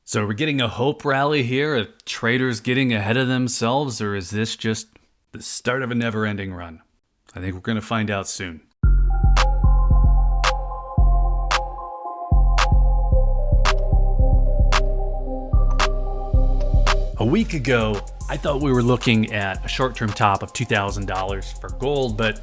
So we're getting a hope rally here, a traders getting ahead of themselves, or is this just the start of a never-ending run? I think we're going to find out soon. A week ago, I thought we were looking at a short-term top of $2,000 for gold, but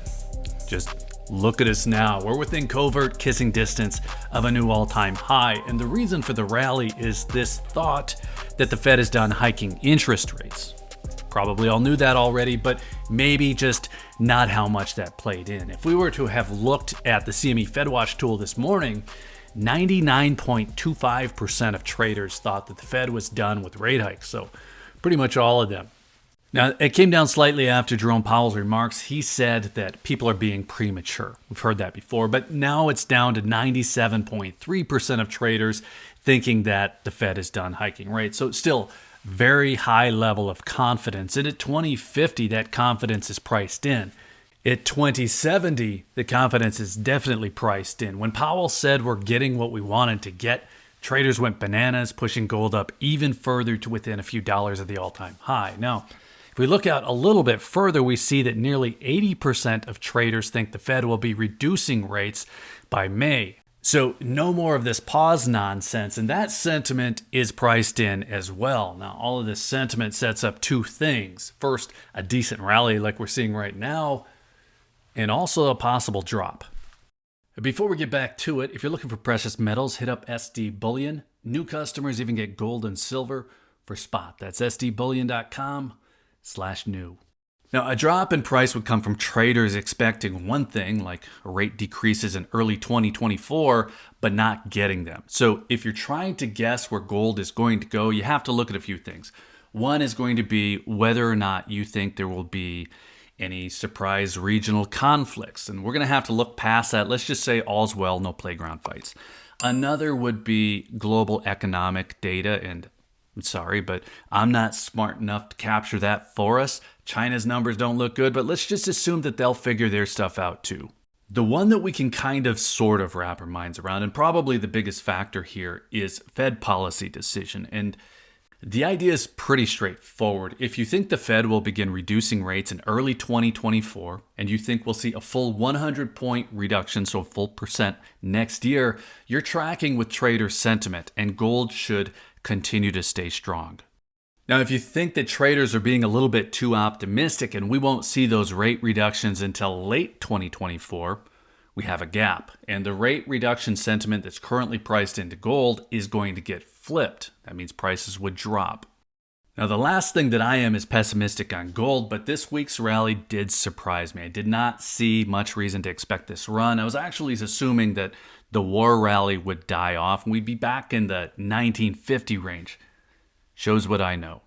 just look at us now. We're within covert kissing distance of a new all-time high, and the reason for the rally is this thought that the Fed is done hiking interest rates. Probably all knew that already, but maybe just not how much that played in. If we were to have looked at the CME FedWatch tool this morning, 99.25% of traders thought that the Fed was done with rate hikes, so pretty much all of them. Now, it came down slightly after Jerome Powell's remarks. He said that people are being premature. We've heard that before, but now it's down to 97.3% of traders thinking that the Fed is done hiking rates. So still very high level of confidence. And at 2050, that confidence is priced in. At 2070, the confidence is definitely priced in. When Powell said we're getting what we wanted to get, traders went bananas, pushing gold up even further to within a few dollars of the all-time high. Now, if we look out a little bit further, we see that nearly 80% of traders think the Fed will be reducing rates by May. So no more of this pause nonsense, and that sentiment is priced in as well. Now, all of this sentiment sets up two things. First, a decent rally like we're seeing right now, and also a possible drop. Before we get back to it, if you're looking for precious metals, hit up SD Bullion. New customers even get gold and silver for spot. That's sdbullion.com/new. Now, a drop in price would come from traders expecting one thing, like rate decreases in early 2024, but not getting them. So if you're trying to guess where gold is going to go, you have to look at a few things. One is going to be whether or not you think there will be any surprise regional conflicts. And we're going to have to look past that. Let's just say all's well, no playground fights. Another would be global economic data, and I'm sorry, but I'm not smart enough to capture that for us. China's numbers don't look good, but let's just assume that they'll figure their stuff out too. The one that we can kind of sort of wrap our minds around, and probably the biggest factor here, is Fed policy decision. And the idea is pretty straightforward. If you think the Fed will begin reducing rates in early 2024, and you think we'll see a full 100-point reduction, so a full percent next year, you're tracking with trader sentiment, and gold should continue to stay strong. Now, if you think that traders are being a little bit too optimistic and we won't see those rate reductions until late 2024, we have a gap. And the rate reduction sentiment that's currently priced into gold is going to get flipped. That means prices would drop. Now, the last thing that I am is pessimistic on gold, but this week's rally did surprise me. I did not see much reason to expect this run. I was actually assuming that the war rally would die off and we'd be back in the 1950 range. Shows what I know.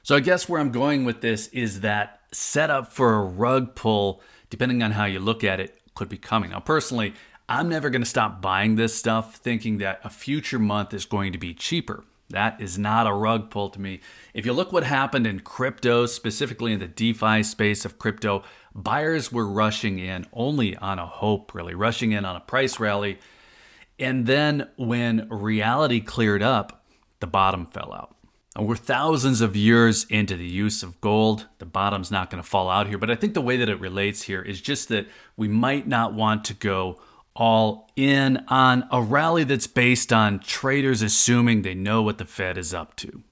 So I guess where I'm going with this is that setup for a rug pull, depending on how you look at it, could be coming. Now, personally, I'm never going to stop buying this stuff thinking that a future month is going to be cheaper. That is not a rug pull to me. If you look what happened in crypto, specifically in the DeFi space of crypto, buyers were rushing in only on a hope, really, rushing in on a price rally. And then when reality cleared up, the bottom fell out. And we're thousands of years into the use of gold. The bottom's not going to fall out here. But I think the way that it relates here is just that we might not want to go all in on a rally that's based on traders assuming they know what the Fed is up to.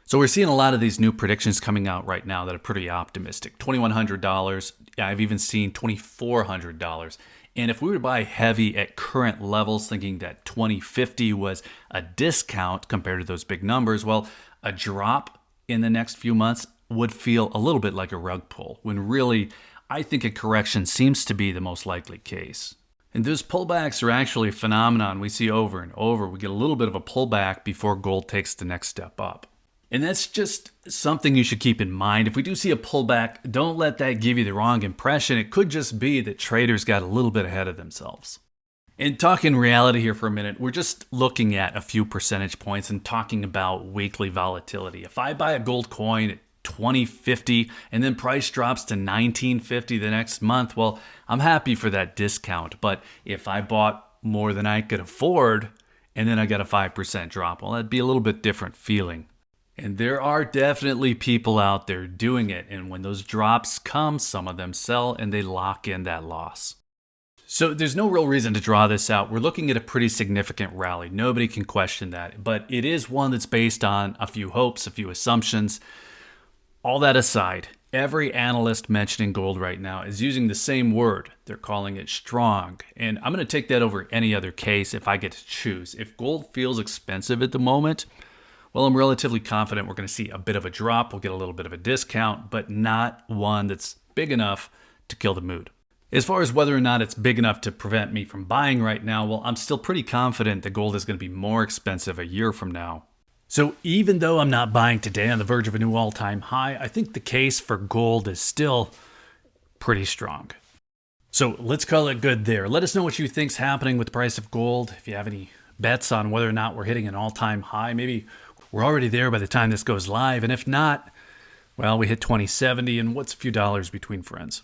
So we're seeing a lot of these new predictions coming out right now that are pretty optimistic. $2,100. I've even seen $2,400. And if we were to buy heavy at current levels, thinking that 2050 was a discount compared to those big numbers, well, a drop in the next few months would feel a little bit like a rug pull, when really, I think a correction seems to be the most likely case. And those pullbacks are actually a phenomenon we see over and over. We get a little bit of a pullback before gold takes the next step up. And that's just something you should keep in mind. If we do see a pullback, don't let that give you the wrong impression. It could just be that traders got a little bit ahead of themselves. And talking reality here for a minute, we're just looking at a few percentage points and talking about weekly volatility. If I buy a gold coin at 2050 and then price drops to 1950 the next month, well, I'm happy for that discount. But if I bought more than I could afford and then I got a 5% drop. Well, that'd be a little bit different feeling. And there are definitely people out there doing it. And when those drops come, some of them sell and they lock in that loss. So there's no real reason to draw this out. We're looking at a pretty significant rally. Nobody can question that. But it is one that's based on a few hopes, a few assumptions. All that aside, every analyst mentioning gold right now is using the same word. They're calling it strong. And I'm going to take that over any other case if I get to choose. If gold feels expensive at the moment, well, I'm relatively confident we're going to see a bit of a drop. We'll get a little bit of a discount, but not one that's big enough to kill the mood. As far as whether or not it's big enough to prevent me from buying right now, well, I'm still pretty confident that gold is going to be more expensive a year from now. So even though I'm not buying today on the verge of a new all-time high, I think the case for gold is still pretty strong. So let's call it good there. Let us know what you think's happening with the price of gold. If you have any bets on whether or not we're hitting an all-time high, maybe we're already there by the time this goes live. And if not, well, we hit 2070, and what's a few dollars between friends?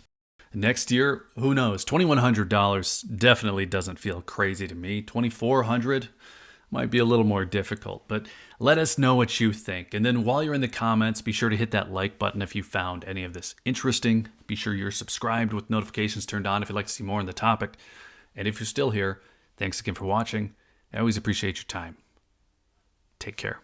Next year, who knows? $2,100 definitely doesn't feel crazy to me. $2,400 might be a little more difficult, but let us know what you think. And then while you're in the comments, be sure to hit that like button if you found any of this interesting. Be sure you're subscribed with notifications turned on if you'd like to see more on the topic. And if you're still here, thanks again for watching. I always appreciate your time. Take care.